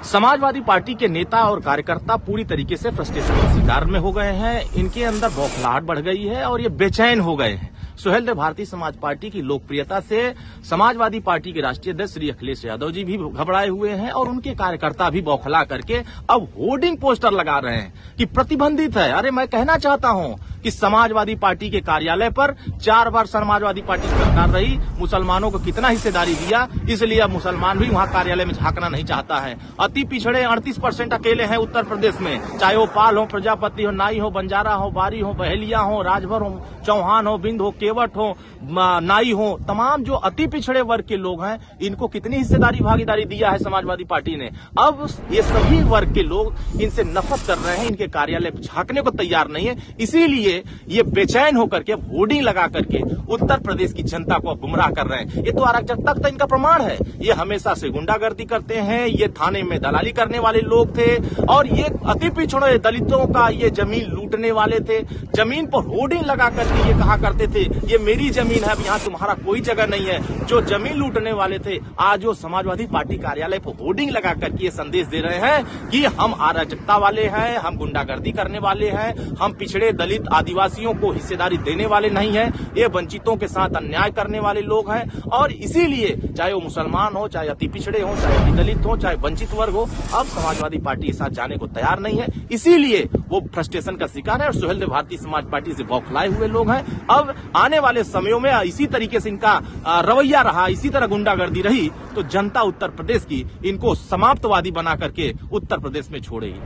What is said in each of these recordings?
Samajwadi party के नेता और कार्यकर्ता पूरी तरीके से फ्रस्ट्रेशन के शिकार में हो गए हैं। इनके अंदर बौखलाहट बढ़ गई है और ये बेचैन हो गए हैं। सुहेलदेव भारतीय समाज पार्टी की लोकप्रियता से समाजवादी पार्टी के राष्ट्रीय अध्यक्ष श्री अखिलेश यादव जी भी घबराए हुए हैं और उनके कार्यकर्ता भी बौखला करके अब होर्डिंग पोस्टर लगा रहे हैं कि प्रतिबंधित है। अरे मैं कहना चाहता हूं कि समाजवादी पार्टी के कार्यालय पर 4 बार समाजवादी पार्टी की सरकार रही, मुसलमानों को कितना हिस्सेदारी दिया, इसलिए अब मुसलमान भी वहां कार्यालय में झांकना नहीं चाहता है। अति पिछड़े 38% अकेले हैं उत्तर प्रदेश में, चाहे वो पाल हो, प्रजापति हो, नाई हो, बंजारा हो, बारी हो, बहेलिया हो, राजभर हो, चौहान हो, बिंद हो, केवट हो, नाई हो, तमाम जो अति पिछड़े वर्ग के लोग हैं, इनको कितनी हिस्सेदारी भागीदारी दिया है समाजवादी पार्टी ने। अब ये सभी वर्ग के लोग इनसे नफरत कर रहे हैं, इनके कार्यालय झांकने को तैयार नहीं है। इसीलिए ये बेचैन होकर के होर्डिंग लगा करके उत्तर प्रदेश की जनता को गुमराह कर रहे हैं। ये तो अराजकता इनका प्रमाण है। ये हमेशा से गुंडागर्दी करते हैं, ये थाने में दलाली करने वाले लोग थे और ये अति पिछड़े दलितों का ये जमीन लूटने वाले थे। जमीन पर होर्डिंग लगा करके ये कहा करते थे ये मेरी जमीन है, अब यहाँ तुम्हारा कोई जगह नहीं है। जो जमीन लूटने वाले थे आज वो समाजवादी पार्टी कार्यालय पर होर्डिंग लगा करके ये संदेश दे रहे हैं कि हम अराजकता वाले हैं, हम गुंडागर्दी करने वाले हैं, हम पिछड़े दलित आदिवासियों को हिस्सेदारी देने वाले नहीं हैं, ये वंचितों के साथ अन्याय करने वाले लोग हैं। और इसीलिए चाहे वो मुसलमान हो, चाहे अति पिछड़े हो, चाहे अति दलित हो, चाहे वंचित वर्ग हो, अब समाजवादी पार्टी के साथ जाने को तैयार नहीं है। इसीलिए वो फ्रस्ट्रेशन का शिकार है और सुहेलदेव भारतीय समाज पार्टी से बौखलाए हुए लोग हैं। अब आने वाले समयों में इसी तरीके से इनका रवैया रहा, इसी तरह गुंडागर्दी रही तो जनता उत्तर प्रदेश की इनको समाप्तवादी बना करके उत्तर प्रदेश में छोड़ेगी।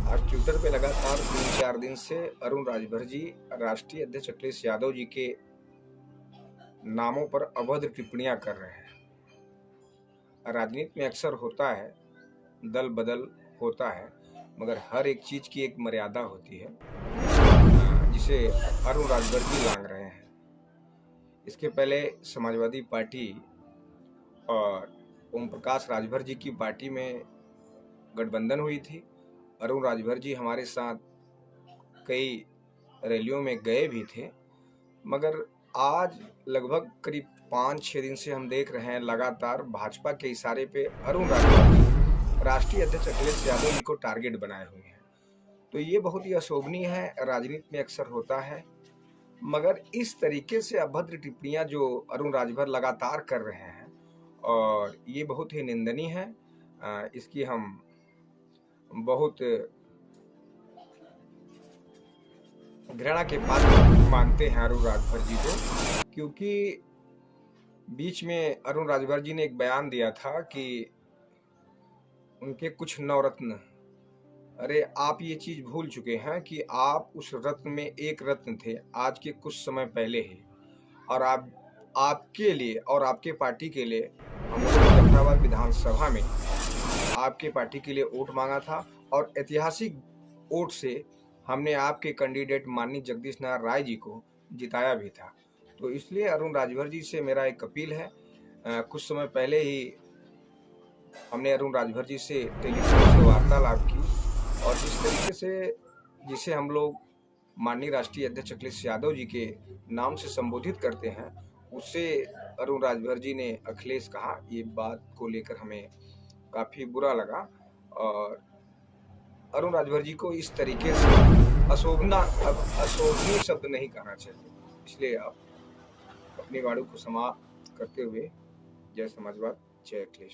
आज ट्विटर पे लगातार 3-4 दिन से अरुण राजभर जी राष्ट्रीय अध्यक्ष अखिलेश यादव जी के नामों पर अभद्र टिप्पणियां कर रहे हैं। राजनीति में अक्सर होता है, दल बदल होता है, मगर हर एक चीज की एक मर्यादा होती है जिसे अरुण राजभर जी लांघ रहे हैं। इसके पहले समाजवादी पार्टी और ओम प्रकाश राजभर जी की पार्टी में गठबंधन हुई थी। अरुण राजभर जी हमारे साथ कई रैलियों में गए भी थे, मगर आज लगभग करीब 5-6 दिन से हम देख रहे हैं लगातार भाजपा के इशारे पे अरुण राजभर जी राष्ट्रीय अध्यक्ष अखिलेश यादव जी को टारगेट बनाए हुए हैं। तो ये बहुत ही अशोभनीय है, राजनीति में अक्सर होता है, मगर इस तरीके से अभद्र टिप्पणियां जो अरुण राजभर लगातार कर रहे हैं और ये बहुत ही निंदनीय है। इसकी हम बहुत घृणा के पात्र मानते हैं अरुण राजभर जी को, क्योंकि बीच में अरुण राजभर जी ने एक बयान दिया था कि उनके कुछ नवरत्न, अरे आप ये चीज भूल चुके हैं कि आप उस रत्न में एक रत्न थे आज के कुछ समय पहले ही, और आपके लिए और आपके पार्टी के लिए हम मुजफ्फराबाद विधानसभा में आपके पार्टी के लिए वोट मांगा था और ऐतिहासिक वोट से हमने आपके कैंडिडेट माननीय जगदीश नारायण राय जी को जिताया भी था। तो इसलिए अरुण राजभर जी से मेरा एक अपील है, कुछ समय पहले ही हमने अरुण राजभर जी से टेलीफोन से वार्तालाप की और जिस तरीके से जिसे हम लोग माननीय राष्ट्रीय अध्यक्ष अखिलेश यादव जी के नाम से संबोधित करते हैं, उससे अरुण राजभर जी ने अखिलेश कहा, ये बात को लेकर हमें काफी बुरा लगा और अरुण राजभर जी को इस तरीके से अशोभनीय शब्द नहीं कहना चाहिए। इसलिए आप अपनी वाणी को समाप्त करते हुए जय समाजवाद, जय अखिलेश।